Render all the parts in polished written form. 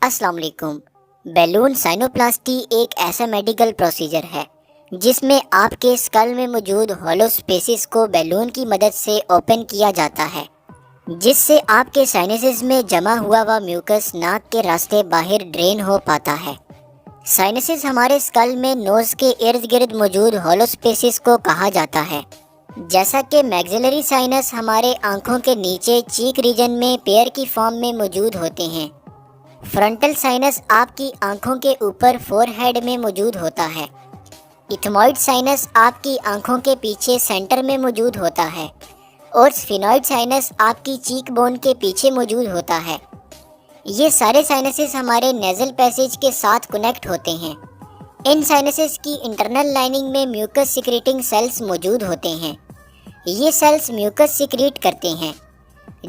السلام علیکم۔ بیلون سائنوپلاسٹی ایک ایسا میڈیکل پروسیجر ہے جس میں آپ کے اسکل میں موجود ہولو سپیسز کو بیلون کی مدد سے اوپن کیا جاتا ہے، جس سے آپ کے سائنسز میں جمع ہوا میوکس ناک کے راستے باہر ڈرین ہو پاتا ہے۔ سائنسز ہمارے اسکل میں نوز کے ارد گرد موجود ہولو سپیسز کو کہا جاتا ہے، جیسا کہ میگزیلری سائنس ہمارے آنکھوں کے نیچے چیک ریجن میں پیئر کی فارم میں موجود ہوتے ہیں۔ فرنٹل سائنس آپ کی آنکھوں کے اوپر فور ہیڈ میں موجود ہوتا ہے۔ ایتھموئڈ سائنس آپ کی آنکھوں کے پیچھے سینٹر میں موجود ہوتا ہے، اور سفینوئڈ سائنس آپ کی چیک بون کے پیچھے موجود ہوتا ہے۔ یہ سارے سائنسز ہمارے نیزل پیسیج کے ساتھ کنیکٹ ہوتے ہیں۔ ان سائنسز کی انٹرنل لائننگ میں میوکس سیکریٹنگ سیلز موجود ہوتے ہیں۔ یہ سیلز میوکس سیکریٹ کرتے ہیں۔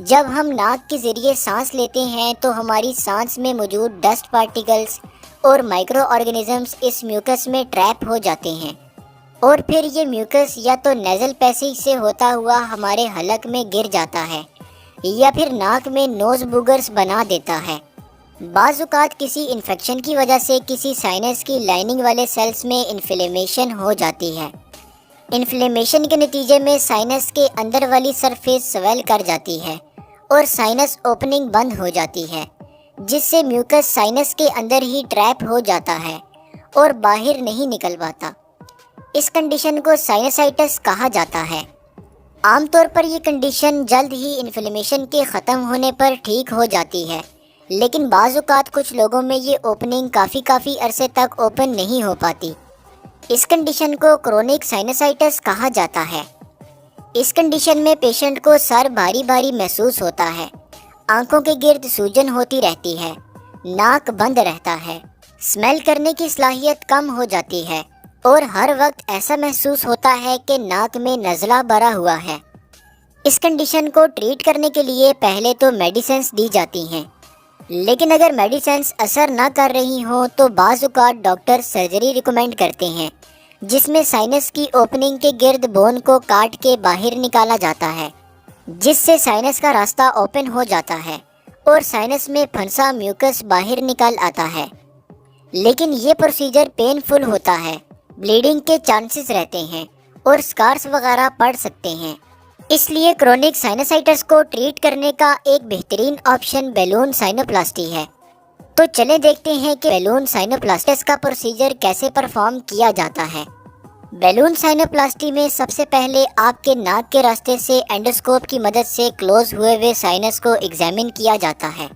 جب ہم ناک کے ذریعے سانس لیتے ہیں تو ہماری سانس میں موجود ڈسٹ پارٹیکلز اور مائکرو آرگینزمز اس میوکس میں ٹریپ ہو جاتے ہیں، اور پھر یہ میوکس یا تو نیزل پیسیج سے ہوتا ہوا ہمارے حلق میں گر جاتا ہے یا پھر ناک میں نوز بوگرز بنا دیتا ہے۔ بعض اوقات کسی انفیکشن کی وجہ سے کسی سائنس کی لائننگ والے سیلز میں انفلیمیشن ہو جاتی ہے۔ انفلیمیشن کے نتیجے میں سائنس کے اندر والی سرفیس سویل کر جاتی ہے اور سائنس اوپننگ بند ہو جاتی ہے، جس سے میوکس سائنس کے اندر ہی ٹریپ ہو جاتا ہے اور باہر نہیں نکل پاتا۔ اس کنڈیشن کو سائنسائٹس کہا جاتا ہے۔ عام طور پر یہ کنڈیشن جلد ہی انفلیمیشن کے ختم ہونے پر ٹھیک ہو جاتی ہے، لیکن بعض اوقات کچھ لوگوں میں یہ اوپننگ کافی عرصے تک اوپن نہیں ہو پاتی۔ اس کنڈیشن کو کرونک سائنسائٹس کہا جاتا ہے۔ اس کنڈیشن میں پیشنٹ کو سر بھاری محسوس ہوتا ہے، آنکھوں کے گرد سوجن ہوتی رہتی ہے، ناک بند رہتا ہے، اسمیل کرنے کی صلاحیت کم ہو جاتی ہے، اور ہر وقت ایسا محسوس ہوتا ہے کہ ناک میں نزلہ بھرا ہوا ہے۔ اس کنڈیشن کو ٹریٹ کرنے کے لیے پہلے تو میڈیسنز دی جاتی ہیں، لیکن اگر میڈیسنز اثر نہ کر رہی ہوں تو بعض اوقات ڈاکٹر سرجری ریکمینڈ کرتے ہیں، جس میں سائنس کی اوپننگ کے گرد بون کو کاٹ کے باہر نکالا جاتا ہے، جس سے سائنس کا راستہ اوپن ہو جاتا ہے اور سائنس میں پھنسا میوکس باہر نکل آتا ہے۔ لیکن یہ پروسیجر پین فل ہوتا ہے، بلیڈنگ کے چانسز رہتے ہیں اور سکارز وغیرہ پڑ سکتے ہیں۔ اس لیے کرونک سائنسائٹس کو ٹریٹ کرنے کا ایک بہترین آپشن بیلون سائنوپلاسٹی ہے۔ تو چلیں دیکھتے ہیں کہ بیلون سائنوپلاسٹس کا پروسیجر کیسے پرفارم کیا جاتا ہے۔ بیلون سائنوپلاسٹی میں سب سے پہلے آپ کے ناک کے راستے سے اینڈوسکوپ کی مدد سے کلوز ہوئے سائنس کو ایگزامن کیا جاتا ہے۔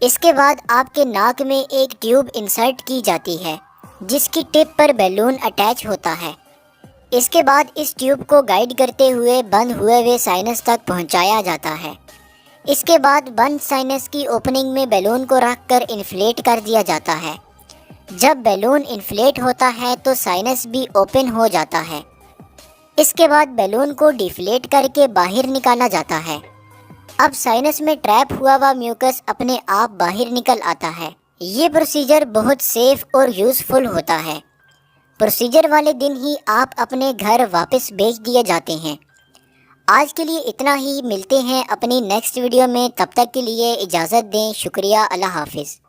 اس کے بعد آپ کے ناک میں ایک ٹیوب انسرٹ کی جاتی ہے، جس کی ٹپ پر بیلون اٹیچ ہوتا ہے۔ اس کے بعد اس ٹیوب کو گائیڈ کرتے ہوئے بند ہوئے سائنس تک پہنچایا جاتا ہے۔ اس کے بعد بند سائنس کی اوپننگ میں بیلون کو رکھ کر انفلیٹ کر دیا جاتا ہے۔ جب بیلون انفلیٹ ہوتا ہے تو سائنس بھی اوپن ہو جاتا ہے۔ اس کے بعد بیلون کو ڈیفلیٹ کر کے باہر نکالا جاتا ہے۔ اب سائنس میں ٹریپ ہوا میوکس اپنے آپ باہر نکل آتا ہے۔ یہ پروسیجر بہت سیف اور یوزفل ہوتا ہے۔ پروسیجر والے دن ہی آپ اپنے گھر واپس بھیج دیے جاتے ہیں۔ آج کے لیے اتنا ہی، ملتے ہیں اپنی نیکسٹ ویڈیو میں، تب تک کے لیے اجازت دیں۔ شکریہ، اللہ حافظ۔